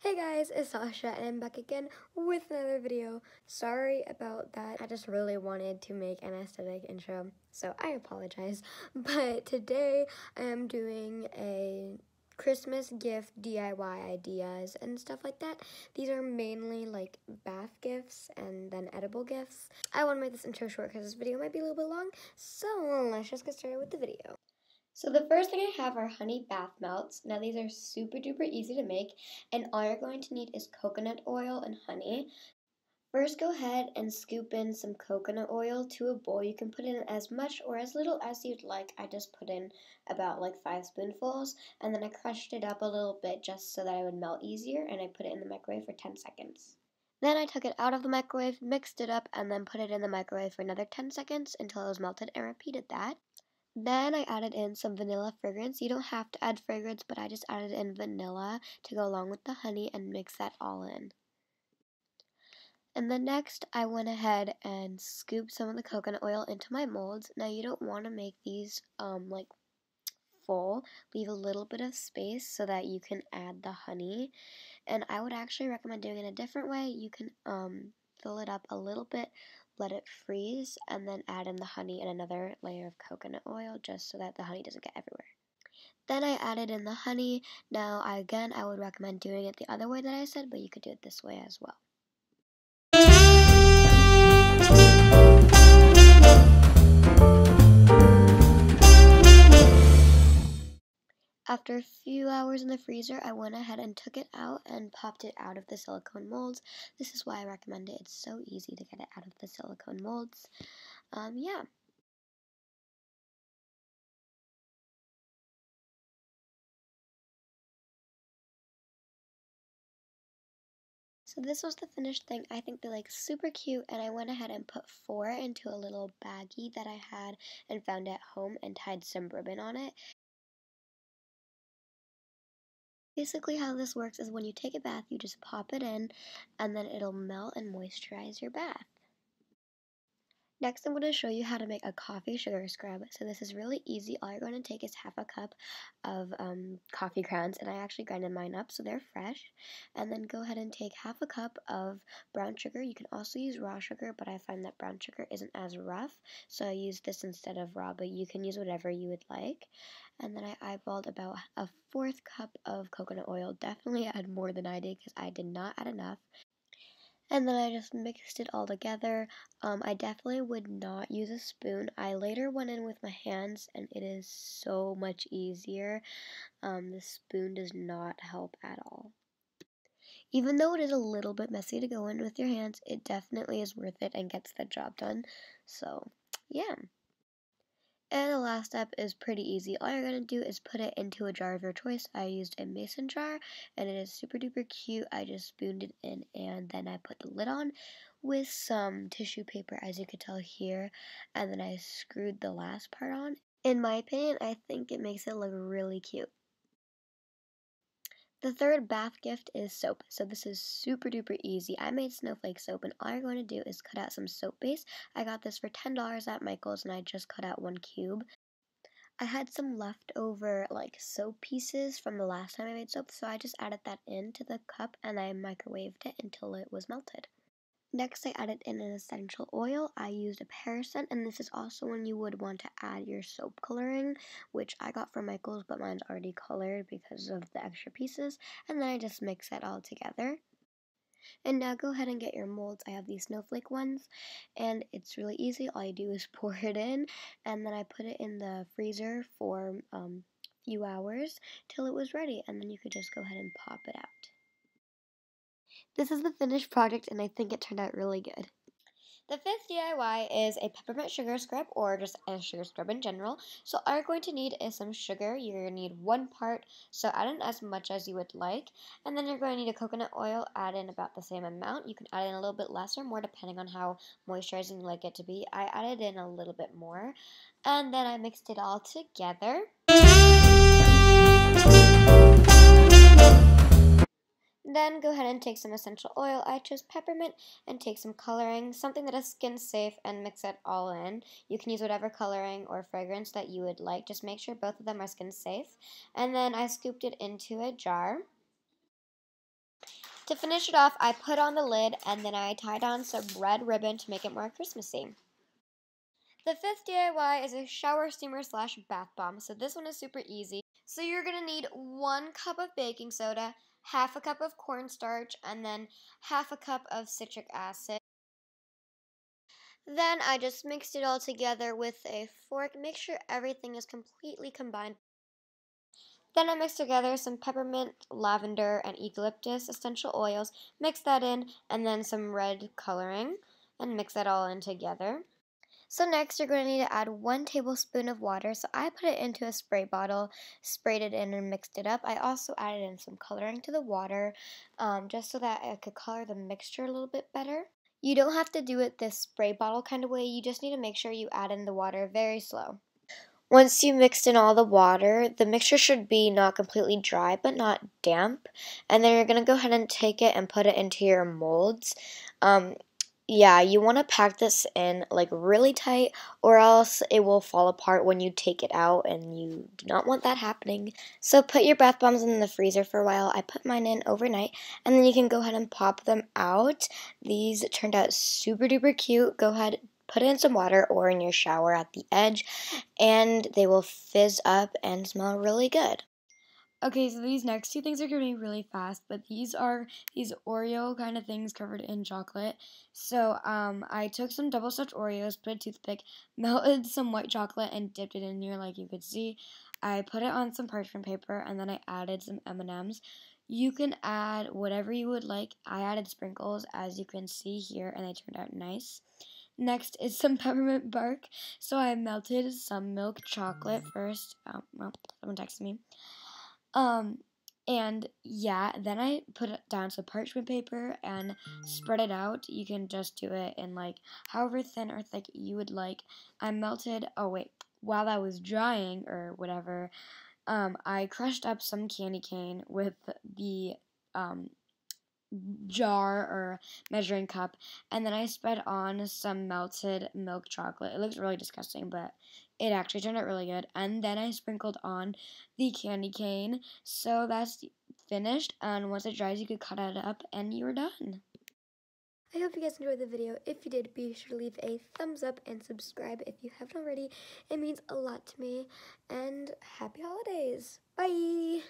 Hey guys, it's Sasha and I'm back again with another video. Sorry about that. I just really wanted to make an aesthetic intro, so I apologize. But today I am doing a Christmas gift DIY ideas and stuff like that. These are mainly like bath gifts and then edible gifts. I want to make this intro short because this video might be a little bit long, so let's just get started with the video. So the first thing I have are honey bath melts. Now these are super duper easy to make, and all you're going to need is coconut oil and honey. First, go ahead and scoop in some coconut oil to a bowl. You can put in as much or as little as you'd like. I just put in about like 5 spoonfuls, and then I crushed it up a little bit just so that it would melt easier, and I put it in the microwave for 10 seconds. Then I took it out of the microwave, mixed it up, and then put it in the microwave for another 10 seconds until it was melted, and repeated that. Then I added in some vanilla fragrance. You don't have to add fragrance, but I just added in vanilla to go along with the honey and mix that all in. And then next, I went ahead and scooped some of the coconut oil into my molds. Now you don't want to make these like full. Leave a little bit of space so that you can add the honey. And I would actually recommend doing it a different way. You can fill it up a little bit, let it freeze, and then add in the honey and another layer of coconut oil just so that the honey doesn't get everywhere. Then I added in the honey. Now, I would recommend doing it the other way that I said, but you could do it this way as well. After a few hours in the freezer, I went ahead and took it out and popped it out of the silicone molds. This is why I recommend it. It's so easy to get it out of the silicone molds. Yeah. So this was the finished thing. I think they're like super cute, and I went ahead and put 4 into a little baggie that I had and found at home and tied some ribbon on it. Basically how this works is when you take a bath, you just pop it in and then it'll melt and moisturize your bath. Next, I'm going to show you how to make a coffee sugar scrub. So this is really easy. All you're going to take is half a cup of coffee grounds, and I actually grinded mine up so they're fresh. And then go ahead and take half a cup of brown sugar. You can also use raw sugar, but I find that brown sugar isn't as rough, so I use this instead of raw, but you can use whatever you would like. And then I eyeballed about a 1/4 cup of coconut oil. Definitely add more than I did because I did not add enough. And then I just mixed it all together. I definitely would not use a spoon. I later went in with my hands, and it is so much easier. The spoon does not help at all. Even though it is a little bit messy to go in with your hands, it definitely is worth it and gets the job done. So, yeah. And the last step is pretty easy. All you're going to do is put it into a jar of your choice. I used a mason jar, and it is super duper cute. I just spooned it in, and then I put the lid on with some tissue paper, as you could tell here, and then I screwed the last part on. In my opinion, I think it makes it look really cute. The third bath gift is soap. So this is super duper easy. I made snowflake soap, and all you're going to do is cut out some soap base. I got this for $10 at Michael's, and I just cut out 1 cube. I had some leftover like soap pieces from the last time I made soap, so I just added that into the cup and I microwaved it until it was melted. Next, I added in an essential oil. I used a pear scent, and this is also when you would want to add your soap coloring, which I got from Michael's, but mine's already colored because of the extra pieces. And then I just mix that all together. And now go ahead and get your molds. I have these snowflake ones, and it's really easy. All you do is pour it in, and then I put it in the freezer for a few hours till it was ready, and then you could just go ahead and pop it out. This is the finished project, and I think it turned out really good. The fifth DIY is a peppermint sugar scrub, or just a sugar scrub in general. So all you're going to need is some sugar. You're going to need 1 part, so add in as much as you would like. And then you're going to need a coconut oil, add in about the same amount. You can add in a little bit less or more depending on how moisturizing you like it to be. I added in a little bit more. And then I mixed it all together. then go ahead and take some essential oil. I chose peppermint, and take some coloring, something that is skin safe, and mix it all in. You can use whatever coloring or fragrance that you would like. Just make sure both of them are skin safe. And then I scooped it into a jar. To finish it off, I put on the lid and then I tied on some red ribbon to make it more Christmassy. The fifth DIY is a shower steamer slash bath bomb. So this one is super easy. So you're going to need 1 cup of baking soda, half a cup of cornstarch, and then half a cup of citric acid. Then I just mixed it all together with a fork. Make sure everything is completely combined. Then I mixed together some peppermint, lavender, and eucalyptus essential oils, mix that in, and then some red coloring, and mix that all in together. So next you're going to need to add 1 tablespoon of water. So I put it into a spray bottle, sprayed it in, and mixed it up. I also added in some coloring to the water, just so that I could color the mixture a little bit better. You don't have to do it this spray bottle kind of way. You just need to make sure you add in the water very slow. Once you mixed in all the water, the mixture should be not completely dry but not damp. And then you're going to go ahead and take it and put it into your molds. Yeah, you want to pack this in like really tight or else it will fall apart when you take it out, and you do not want that happening. So put your bath bombs in the freezer for a while. I put mine in overnight, and then you can go ahead and pop them out. These turned out super duper cute. Go ahead, put it in some water or in your shower at the edge, and they will fizz up and smell really good. Okay, so these next 2 things are going to be really fast, but these are these Oreo kind of things covered in chocolate. So I took some double stuffed Oreos, put a toothpick, melted some white chocolate, and dipped it in here like you could see. I put it on some parchment paper, and then I added some M&Ms. You can add whatever you would like. I added sprinkles, as you can see here, and they turned out nice. Next is some peppermint bark. So I melted some milk chocolate first. Well, someone texted me. And yeah, then I put down some parchment paper and spread it out. You can just do it in like however thin or thick you would like. I melted, while that was drying or whatever, I crushed up some candy cane with the, jar or measuring cup, and then I spread on some melted milk chocolate. It looks really disgusting, but it actually turned out really good. And then I sprinkled on the candy cane. So that's finished, and once it dries you could cut it up and you're done. I hope you guys enjoyed the video. If you did, be sure to leave a thumbs up and subscribe if you haven't already. It means a lot to me. And happy holidays. Bye!